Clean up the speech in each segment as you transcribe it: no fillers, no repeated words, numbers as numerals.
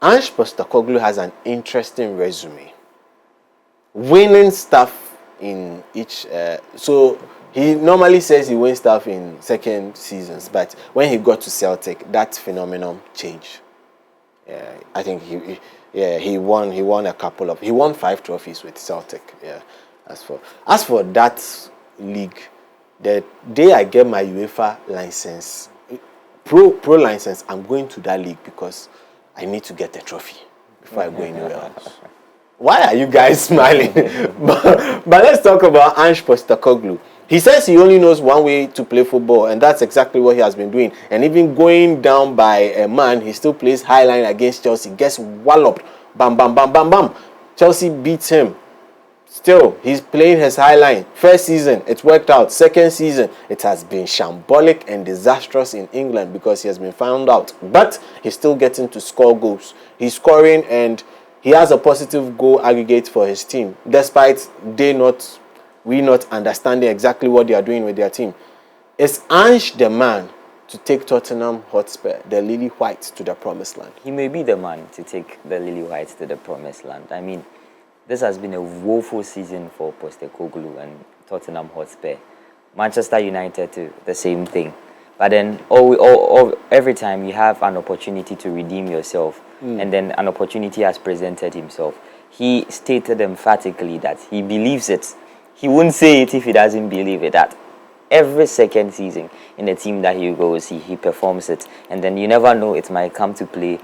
Ange Postecoglou has an interesting resume. Winning stuff in each... so he normally says he wins stuff in second seasons, but when he got to Celtic, that phenomenon changed. I think he won a couple of... He won 5 trophies with Celtic. Yeah. As for that league, the day I get my UEFA license, pro license, I'm going to that league because I need to get a trophy before I go anywhere else. Why are you guys smiling? but let's talk about Ange Postecoglou. He says he only knows one way to play football, and that's exactly what he has been doing. And even going down by a man, he still plays high line against Chelsea. Gets walloped. Bam, bam, bam, bam, bam. Chelsea beats him. Still, he's playing his high line. First season, it worked out. Second season, it has been shambolic and disastrous in England because he has been found out. But he's still getting to score goals. He's scoring and he has a positive goal aggregate for his team, despite we not understanding exactly what they are doing with their team. Is Ange the man to take Tottenham Hotspur, the Lily Whites, to the promised land? He may be the man to take the Lily Whites to the promised land. I mean, this has been a woeful season for Postecoglou and Tottenham Hotspur. Manchester United too, the same thing. But then every time you have an opportunity to redeem yourself, and then an opportunity has presented himself, he stated emphatically that he believes it. He wouldn't say it if he doesn't believe it, that every second season in the team that he goes, he performs it. And then you never know, it might come to play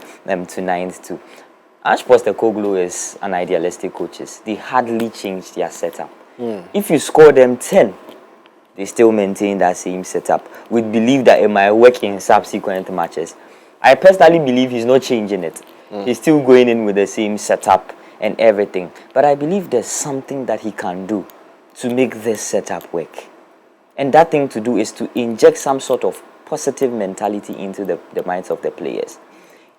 tonight too. Ange Postecoglou is an idealistic coach. They hardly change their setup. If you score them 10, they still maintain that same setup. We believe that it might work in subsequent matches. I personally believe he's not changing it. He's still going in with the same setup and everything. But I believe there's something that he can do to make this setup work. And that thing to do is to inject some sort of positive mentality into the minds of the players.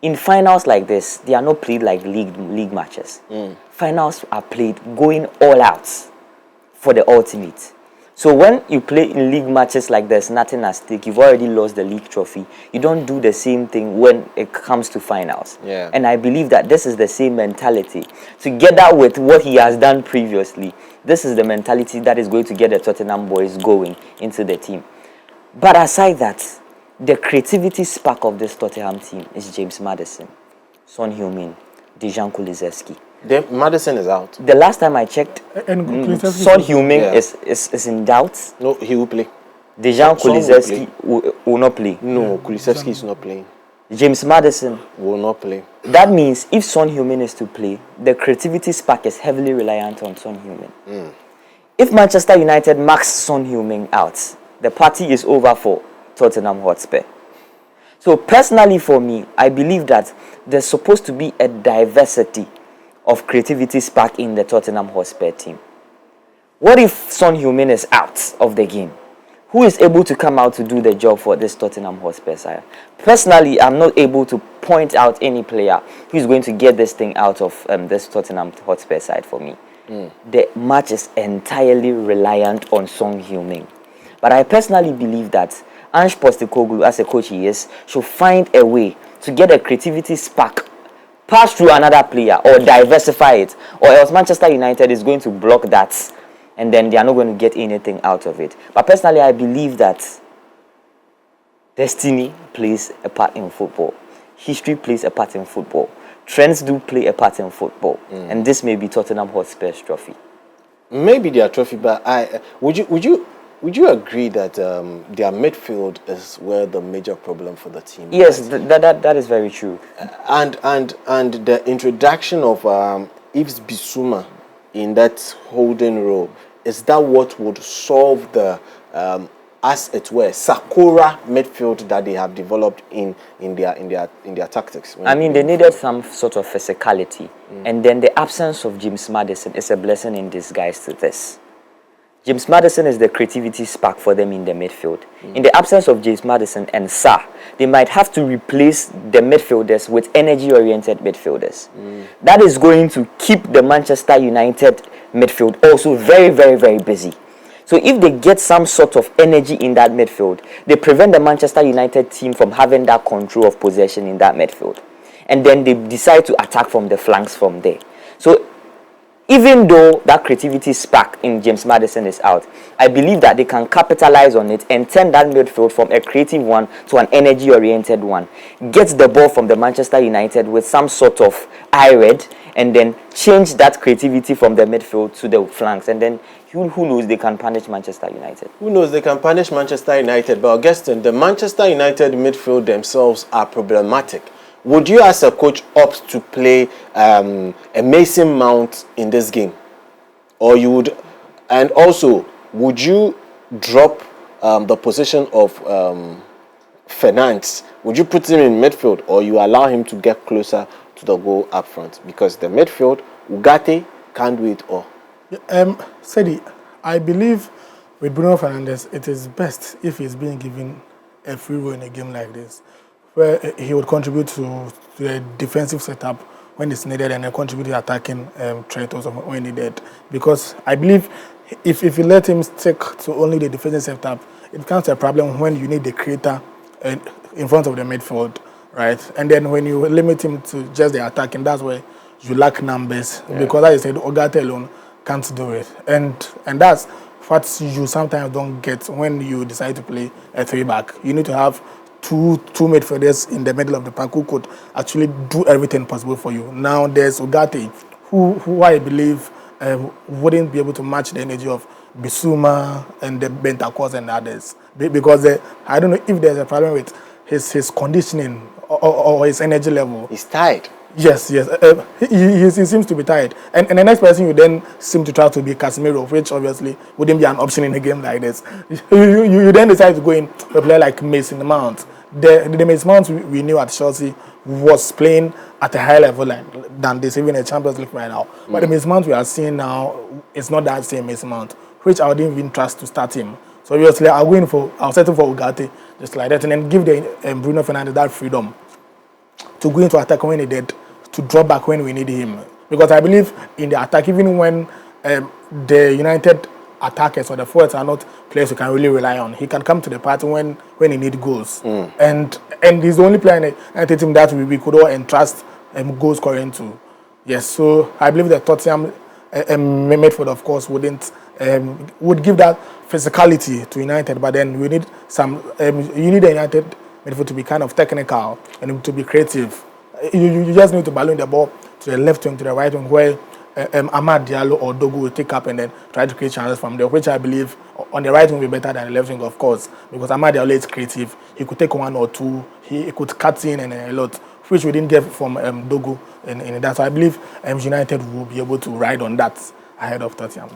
In finals like this, they are not played like league matches. Finals are played going all out for the ultimate. So when you play in league matches like there's nothing at stake, you've already lost the league trophy, you don't do the same thing when it comes to finals. Yeah. And I believe that this is the same mentality. Together with what he has done previously, this is the mentality that is going to get the Tottenham boys going into the team. But aside that, the creativity spark of this Tottenham team is James Maddison, Son Heung-min, Dejan Kulusevski. Maddison is out. The last time I checked, Son Heung-min is in doubt. No, he will play. Dejan Kulusevski will not play. No, Kulusevski is not playing. James Maddison will not play. That means if Son Heung-min is to play, the creativity spark is heavily reliant on Son Heung-min. If Manchester United marks Son Heung-min out, the party is over for Tottenham Hotspur. So personally for me, I believe that there's supposed to be a diversity of creativity spark in the Tottenham Hotspur team. What if Son Heung-min is out of the game? Who is able to come out to do the job for this Tottenham Hotspur side? Personally, I'm not able to point out any player who is going to get this thing out of this Tottenham Hotspur side for me. The match is entirely reliant on Son Heung-min. But I personally believe that Ange Postecoglou, as a coach he is, should find a way to get a creativity spark, pass through another player or diversify it, or else Manchester United is going to block that and then they are not going to get anything out of it. But personally, I believe that destiny plays a part in football. History plays a part in football. Trends do play a part in football. And this may be Tottenham Hotspur's trophy. Maybe their trophy, but would you agree that their midfield is where the major problem for the team is? Yes, that is very true. And the introduction of Yves Bissouma in that holding role, is that what would solve the as it were Sakura midfield that they have developed in their tactics? I mean, they needed some sort of physicality, and then the absence of James Maddison is a blessing in disguise to this. James Maddison is the creativity spark for them in the midfield. In the absence of James Maddison and Sarr, they might have to replace the midfielders with energy-oriented midfielders. That is going to keep the Manchester United midfield also very, very, very busy. So if they get some sort of energy in that midfield, they prevent the Manchester United team from having that control of possession in that midfield. and then they decide to attack from the flanks from there. So even though that creativity spark in James Maddison is out, I believe that they can capitalize on it and turn that midfield from a creative one to an energy-oriented one. Get the ball from the Manchester United with some sort of eye-red, and then change that creativity from the midfield to the flanks. And then who knows, they can punish Manchester United. Who knows, they can punish Manchester United. But Augustine, the Manchester United midfield themselves are problematic. Would you, as a coach, opt to play a Mason Mount in this game? Or you would, and also, would you drop the position of Fernandes? Would you put him in midfield, or you allow him to get closer to the goal up front? Because the midfield, Ugarte can't do it all. Sedi, I believe with Bruno Fernandes, it is best if he's being given a free role in a game like this, where he would contribute to the defensive setup when it's needed, and then contribute to attacking threat also when needed. Because I believe if you let him stick to only the defensive setup, it becomes a problem when you need the creator in front of the midfield, right? And then when you limit him to just the attacking, that's where you lack numbers. Yeah. Because as I said, Ugarte alone can't do it. And that's what you sometimes don't get when you decide to play a 3-back. You need to have two midfielders in the middle of the park who could actually do everything possible for you. Now there's Ugarte, who I believe wouldn't be able to match the energy of Bissouma and the Bentancur and others, because I don't know if there's a problem with his conditioning or his energy level. He's tired. Yes. He seems to be tired. And the next person you then seem to try to be Casemiro, which obviously wouldn't be an option in a game like this. You then decide to go in a player like Mason Mount. The Mason Mount we knew at Chelsea was playing at a higher level than this, even in the Champions League right now. But the Mason Mount we are seeing now is not that same Mason Mount, which I wouldn't even trust to start him. So obviously I'll settle for Ugarte just like that, and then give the Bruno Fernandes that freedom to go into attack when needed, to drop back when we need him. Because I believe in the attack, even when the United attackers or the forwards are not players you can really rely on, he can come to the party when he need goals. And he's the only player in the United team that we could all entrust goal scoring to. Yes, so I believe that Tottenham midfield, of course, would give that physicality to United, but then we need you need the United midfield to be kind of technical and to be creative. You just need to balloon the ball to the left wing, to the right wing, where Amad Diallo or Dogu will take up and then try to create chances from there, which I believe on the right wing will be better than the left wing, of course, because Amad Diallo is creative. He could take one or two, he could cut in and a lot, which we didn't get from Dogu in that. So I believe United will be able to ride on that ahead of Tottenham.